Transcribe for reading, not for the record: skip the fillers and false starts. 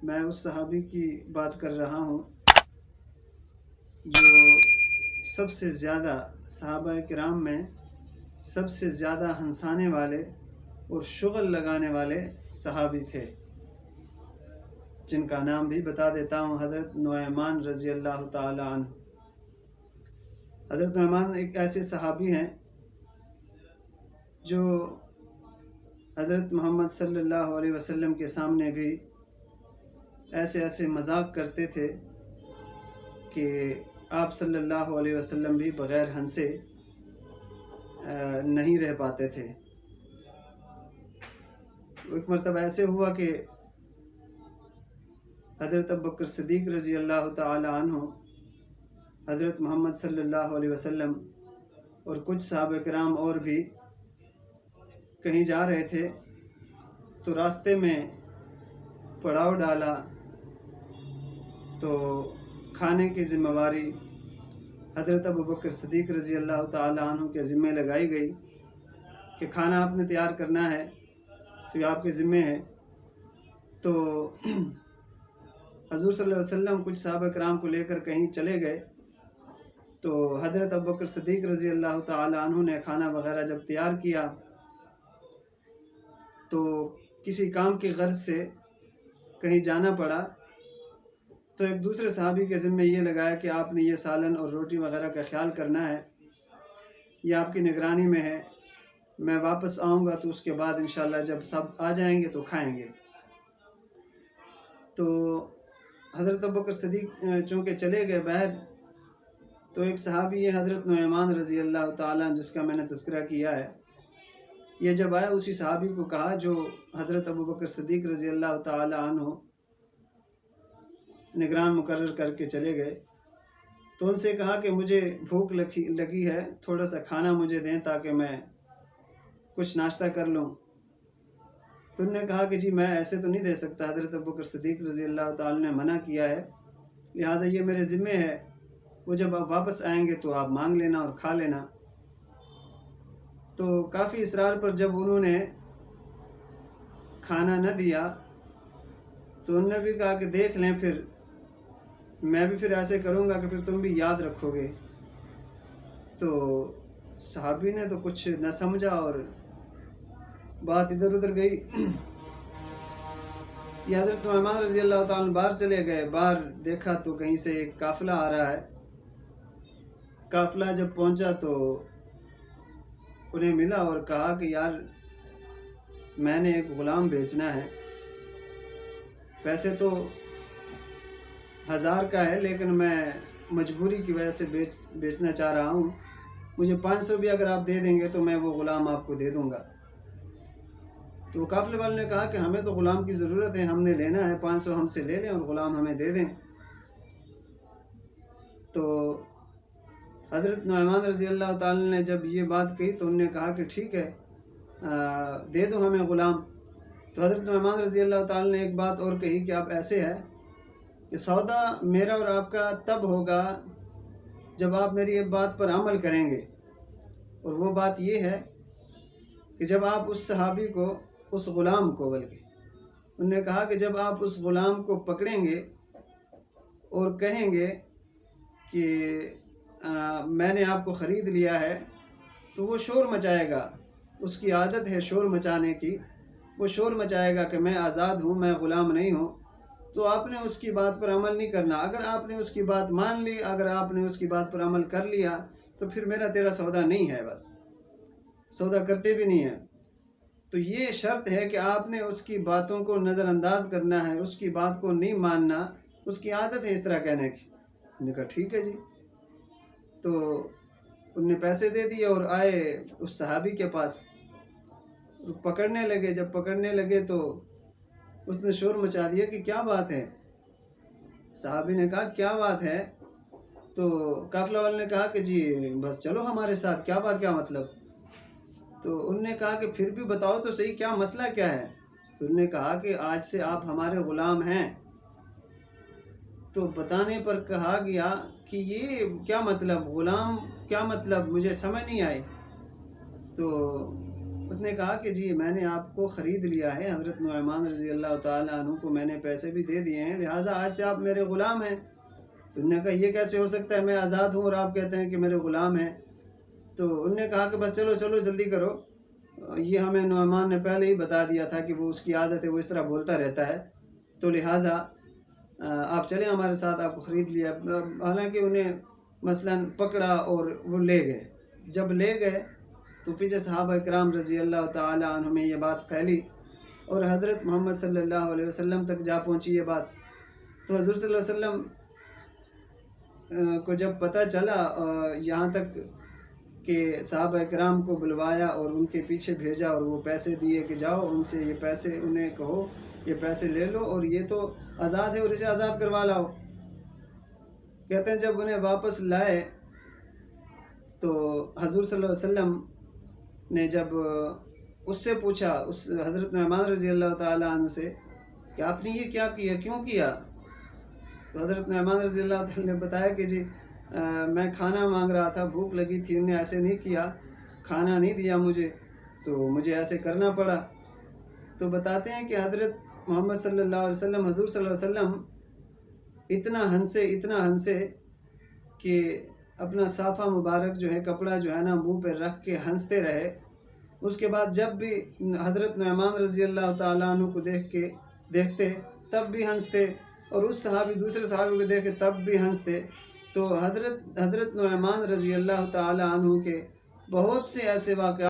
میں اس صحابی کی بات کر رہا ہوں جو سب سے زیادہ صحابہ کرام میں سب سے زیادہ ہنسانے والے اور شغل لگانے والے صحابی تھے، جن کا نام بھی بتا دیتا ہوں، حضرت نعمان رضی اللہ تعالی عنہ۔ حضرت نعمان ایک ایسے صحابی ہیں جو حضرت محمد صلی اللہ علیہ وسلم کے سامنے بھی ایسے ایسے مذاق کرتے تھے کہ آپ صلی اللہ علیہ وسلم بھی بغیر ہنسے نہیں رہ پاتے تھے۔ ایک مرتبہ ایسے ہوا کہ حضرت ابوبکر صدیق رضی اللہ تعالی عنہ، حضرت محمد صلی اللہ علیہ وسلم اور کچھ صحابہ کرام اور بھی کہیں جا رہے تھے، تو راستے میں پڑاؤ ڈالا تو کھانے کی ذمہ واری حضرت ابوبکر صدیق رضی اللہ تعالی عنہ کے ذمے لگائی گئی کہ کھانا آپ نے تیار کرنا ہے، تو یہ آپ کے ذمے ہے۔ تو حضور صلی اللہ علیہ وسلم کچھ صحابہ کرام کو لے کر کہیں چلے گئے، تو حضرت ابوبکر صدیق رضی اللہ تعالی عنہ نے کھانا وغیرہ جب تیار کیا تو کسی کام کی غرض سے کہیں جانا پڑا، تو ایک دوسرے صحابی کے ذمے یہ لگایا کہ آپ نے یہ سالن اور روٹی وغیرہ کا خیال کرنا ہے، یہ آپ کی نگرانی میں ہے، میں واپس آؤں گا تو اس کے بعد انشاءاللہ جب سب آ جائیں گے تو کھائیں گے۔ تو حضرت ابوبکر صدیق چونکہ چلے گئے باہر، تو ایک صحابی ہے حضرت نعمان رضی اللہ تعالیٰ جس کا میں نے تذکرہ کیا ہے، یہ جب آیا اسی صحابی کو کہا جو حضرت ابوبکر صدیق رضی اللہ تعالی عنہ نگران مقرر کر کے چلے گئے، تو ان سے کہا کہ مجھے بھوک لگی ہے، تھوڑا سا کھانا مجھے دیں تاکہ میں کچھ ناشتہ کر لوں۔ تو انہوں نے کہا کہ جی میں ایسے تو نہیں دے سکتا، حضرت ابوبکر صدیق رضی اللہ تعالی نے منع کیا ہے، لہٰذا یہ میرے ذمے ہے، وہ جب آپ واپس آئیں گے تو آپ مانگ لینا اور کھا لینا۔ تو کافی اصرار پر جب انہوں نے کھانا نہ دیا تو انہوں نے بھی کہا کہ دیکھ لیں، پھر میں بھی پھر ایسے کروں گا کہ پھر تم بھی یاد رکھو گے۔ تو صحابی نے تو کچھ نہ سمجھا اور بات ادھر ادھر گئی۔ یہ حضرت نعمان رضی اللہ تعالیٰ باہر چلے گئے، باہر دیکھا تو کہیں سے ایک قافلہ آ رہا ہے۔ قافلہ جب پہنچا تو انہیں ملا اور کہا کہ یار میں نے ایک غلام بیچنا ہے، ویسے تو 1000 کا ہے لیکن میں مجبوری کی وجہ سے بیچنا چاہ رہا ہوں، مجھے 500 بھی اگر آپ دے دیں گے تو میں وہ غلام آپ کو دے دوں گا۔ تو قافلے والے نے کہا کہ ہمیں تو غلام کی ضرورت ہے، ہم نے لینا ہے، 500 ہم سے لے لیں اور غلام ہمیں دے دیں۔ تو حضرت نعمان رضی اللہ تعالی نے جب یہ بات کہی تو انہوں نے کہا کہ ٹھیک ہے دے دو ہمیں غلام۔ تو حضرت نعمان رضی اللہ تعالی نے ایک بات اور کہی کہ اب ایسے ہے کہ سودا میرا اور آپ کا تب ہوگا جب آپ میری ایک بات پر عمل کریں گے، اور وہ بات یہ ہے کہ جب آپ اس صحابی کو، اس غلام کو، بلکہ انہوں نے کہا کہ جب آپ اس غلام کو پکڑیں گے اور کہیں گے کہ میں نے آپ کو خرید لیا ہے، تو وہ شور مچائے گا، اس کی عادت ہے شور مچانے کی، وہ شور مچائے گا کہ میں آزاد ہوں، میں غلام نہیں ہوں۔ تو آپ نے اس کی بات پر عمل نہیں کرنا، اگر آپ نے اس کی بات مان لی، اگر آپ نے اس کی بات پر عمل کر لیا تو پھر میرا تیرا سودا نہیں ہے، بس سودا کرتے بھی نہیں ہیں۔ تو یہ شرط ہے کہ آپ نے اس کی باتوں کو نظر انداز کرنا ہے، اس کی بات کو نہیں ماننا، اس کی عادت ہے اس طرح کہنے کی۔ انہوں نے کہا ٹھیک ہے جی۔ تو انہوں نے پیسے دے دیے اور آئے اس صحابی کے پاس، پکڑنے لگے۔ جب پکڑنے لگے تو اس نے شور مچا دیا کہ کیا بات ہے؟ صحابی نے کہا کیا بات ہے؟ تو قافلہ والے نے کہا کہ جی بس چلو ہمارے ساتھ، کیا بات، کیا مطلب؟ تو انہوں نے کہا کہ پھر بھی بتاؤ تو صحیح کیا مسئلہ کیا ہے؟ تو انہوں نے کہا کہ آج سے آپ ہمارے غلام ہیں۔ تو بتانے پر کہا گیا کہ یہ کیا مطلب، غلام کیا مطلب، مجھے سمجھ نہیں آئی۔ تو اس نے کہا کہ جی میں نے آپ کو خرید لیا ہے، حضرت نعمان رضی اللہ تعالیٰ عنہ کو میں نے پیسے بھی دے دیے ہیں، لہٰذا آج سے آپ میرے غلام ہیں۔ تو انہوں نے کہا یہ کیسے ہو سکتا ہے، میں آزاد ہوں اور آپ کہتے ہیں کہ میرے غلام ہیں۔ تو انہوں نے کہا کہ بس چلو چلو جلدی کرو، یہ ہمیں نعمان نے پہلے ہی بتا دیا تھا کہ وہ اس کی عادت ہے، وہ اس طرح بولتا رہتا ہے، تو لہٰذا آپ چلیں ہمارے ساتھ، آپ کو خرید لیا۔ حالانکہ انہیں مثلاً پکڑا اور وہ لے گئے۔ جب لے گئے تو پیچھے صحابہ کرام رضی اللہ تعالیٰ عنہ میں یہ بات پھیلی اور حضرت محمد صلی اللہ علیہ وسلم تک جا پہنچی یہ بات۔ تو حضور صلی اللہ علیہ وسلم کو جب پتہ چلا، یہاں تک کہ صحابہ کرام کو بلوایا اور ان کے پیچھے بھیجا اور وہ پیسے دیے کہ جاؤ ان سے یہ پیسے، انہیں کہو یہ پیسے لے لو اور یہ تو آزاد ہے اور اسے آزاد کروا لاؤ۔ کہتے ہیں جب انہیں واپس لائے تو حضور صلی اللہ علیہ وسلم نے جب اس سے پوچھا، اس حضرت نعمان رضی اللہ تعالیٰ عنہ سے کہ آپ نے یہ کیا کیا، کیوں کیا؟ تو حضرت نعمان رضی اللہ تعالیٰ نے بتایا کہ جی میں کھانا مانگ رہا تھا، بھوک لگی تھی، انہیں ایسے نہیں کیا، کھانا نہیں دیا مجھے، تو مجھے ایسے کرنا پڑا۔ تو بتاتے ہیں کہ حضرت محمد صلی اللہ علیہ وسلم، حضور صلی اللہ علیہ وسلم اتنا ہنسے کہ اپنا صافہ مبارک جو ہے، کپڑا جو ہے نا منہ پہ رکھ کے ہنستے رہے۔ اس کے بعد جب بھی حضرت نعمان رضی اللہ تعالیٰ عنہ کو دیکھتے تب بھی ہنستے، اور اس دوسرے صحابی کو دیکھے تب بھی ہنستے۔ تو حضرت نعمان رضی اللہ تعالیٰ عنہ کے بہت سے ایسے واقعات